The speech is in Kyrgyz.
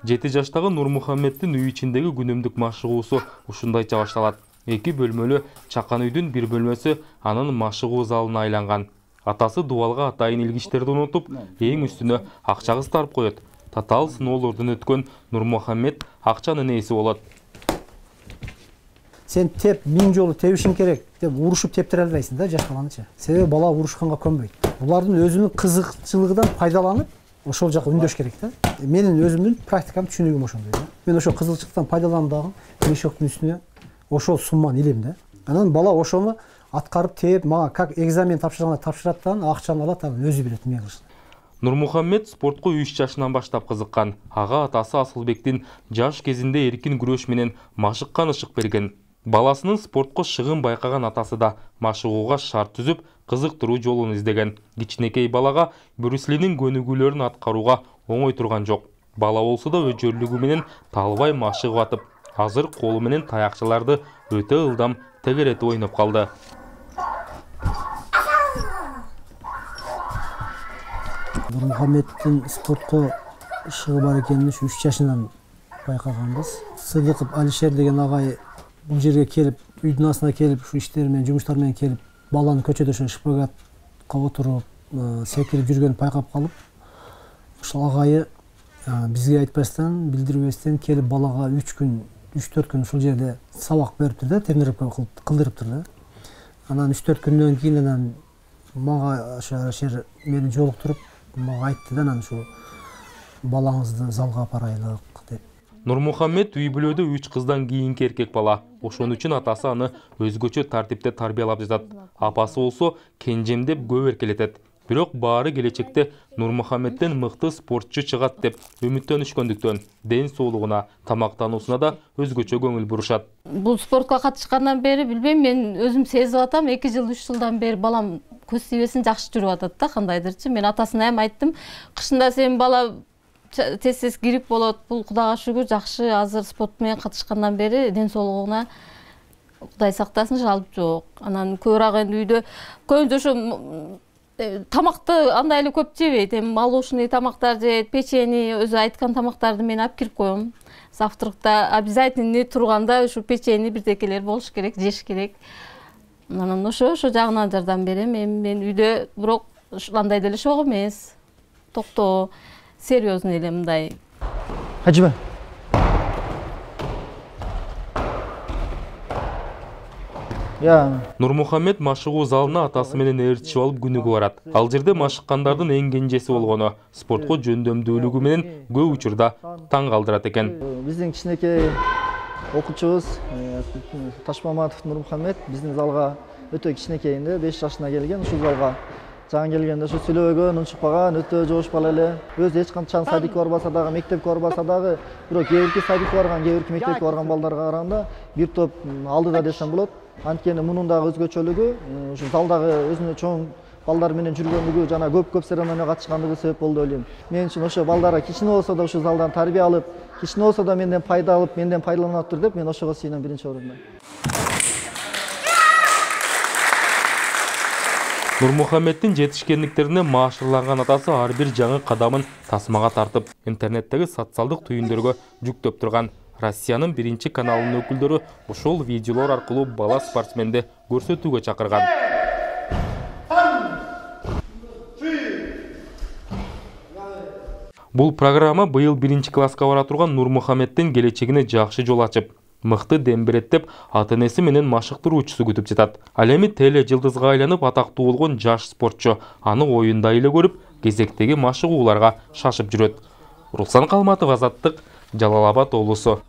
7 жаштагы Нурмухаммеддин үй ичиндеги күнүмдүк машыгуусу ушундайча башталат. 2 бөлмөлүү чакан үйдүн бир бөлмөсү анын машыгуу залына айланган. Атасы дубалга атайын илгичтерди унутуп, эң үстүнө акча кыстарып коет. Татаал сыноолордон өткөн Нурмухаммед акчанын ээси болот. Сен теп 1000 жолу тебишиң керек деп урушуп тептире албайсың да жаш баланычы. Себеби бала урушканга көнбөйт. Булардын өзүнүн кызыкчылыгынан пайдаланып, ошол жака үндөш керек да. Менин өзүмдүн практикам түшүнүгүм ошондой да. Мен ошол кызыкчылыктан пайдаланып дагы мешоктун үстүнө ошол сумманы илем да. Анан бала ошону аткарып теп, мага как экзамен тапшырганда тапшырат да, акчаны алат, өзү билет эмне кылышын. Нурмухаммед спортко 3 жашынан баштап кызыккан. Ага атасы Асылбектин жаш кезинде эркин күрөш менен машыккан ышык берген. Баласынын спортко шыгын байкаган атасы да машыгууга шарт түзүп, кызыктыруу жолун издеген. Кичинекей балага Брюслинин көнүгүүлөрүн аткарууга оңой турган жок. Бала болсо да өжөрлүгү менен талбай машыгып атып, азыр колу менен таякчыларды өтө ылдам тегеретип ойноп калды. Нурмухаммеддин спортко шыгы бар экенин 3 жашынан байкаганбыз. Сыдыков Алишер деген агай бул жерге келип, үйдүн астына келип, ушу иштер менен, жумуштар менен келип, баланы көчөдө ошо шпагатка отуруп, секирип жүргөнүн байкап калып, ошол агайы бизге айтпастан, билдирбестен келип балага 3-4 күн ушул жерде сабак бериптир да, тренировка кылдырыптыр да. Анан 3-4 күндөн кийин анан мага ошо мени жолуктуруп, мага айтты да, анан ушу балаңызды залга апарайлык деп. Нурмухаммед үй бүлөдө 3 кыздан кийинки эркек бала. Ошон үчүн атасы аны өзгөчө тартипте тарбиялап жатат. Апасы болсо кенжем деп көп эркелетет. Бирок баары келечекте Нурмухаммедден мыкты спортчу чыгат деп үмүттөнүшкөндүктөн ден соолугуна, тамактануусуна да өзгөчө көңүл бурушат. Бул спортко катышкандан бери билбейм, мен өзүм сезип атам, 2 жыл 3 жылдан бери балам көз тийбесин жакшы жүрүп атат да, кандайдырчы. Мен атасына эми айттым, кышында сен бала тез кирип болот, бул Кудайга шүгүр жакшы, азыр спорт менен катышкандан бери ден соолугуна Кудай сактасын жалп жок. Анан көбүрөөк эми үйдө көбүнчө ошо тамакты андай эле көп жебейт, эми молочный тамактар жейт, печенье, өзү айткан тамактарды мен алып кирип коем. Завтракта обязательно турганда ушу печенье бирдекелер болуш керек, жеш керек. Анан ошо жагынан жардам берем. Эми мен үйдө бирок андай деле шок эмес. Токтоо, серьезный эле мындай. Хажиба. Нурмухаммед машыгуу залына атасы менен ээрчип алып күнүгү барат. Ал жерде машыккандардын эң кенжеси болгону спортко жөндөмдүүлүгү менен көп учурда таң калтырат экен. Биздин кичинекей окуучубуз Ташмаматов Нурмухаммед биздин залга өтө кичинекейинде 5 жашына келген. Ушул залга жаңы келгенде ушу сүйлөбөгөн, унчукпаган, өтө жоош бала эле. Өзү эч качан садикке барбаса дагы, мектепке барбаса дагы, бирок кээ бирки садикке барган, кээ бирки мектепке барган балдарга караганда бир топ алдыда десем болот. Анткени мунун дагы өзгөчөлүгү, ушу залдагы өзүнө чоң балдар менен жүргөндүгү, жана көп церемонияга катышкандыгы себеп болду деп ойлойм. Мен үчүн ошо балдарга кичине болсо да ушу залдан тарбия алып, кичине болсо да менден пайда алып, менден пайдаланаттыр деп мен ошого сыйынам биринчи орунда. Нурмухаммеддин жетишкендиктерине маашырланган атасы ар бир жаңы кадамын тасмага тартып, интернеттеги социалдык түйүндөргө жүктөп турган. Россиянын биринчи каналынын өкүлдөрү ушул видеолор аркылуу бала спортсменди көрсөтүүгө чакырган. Бул программа быйыл 1 класска бара турган Нурмухаммеддин келечегине жакшы жол ачып, мыкты дем берет деп ата-энеси менен машыктыруучусу күтүп жатат. Ал эми теле жылдызга айланып атактуу болгон жаш спортчу аны оюнда эле көрүп, кезектеги машыгууларга шашып жүрөт. Руслан Калматов, Азаттык, Жалал Абад облусу.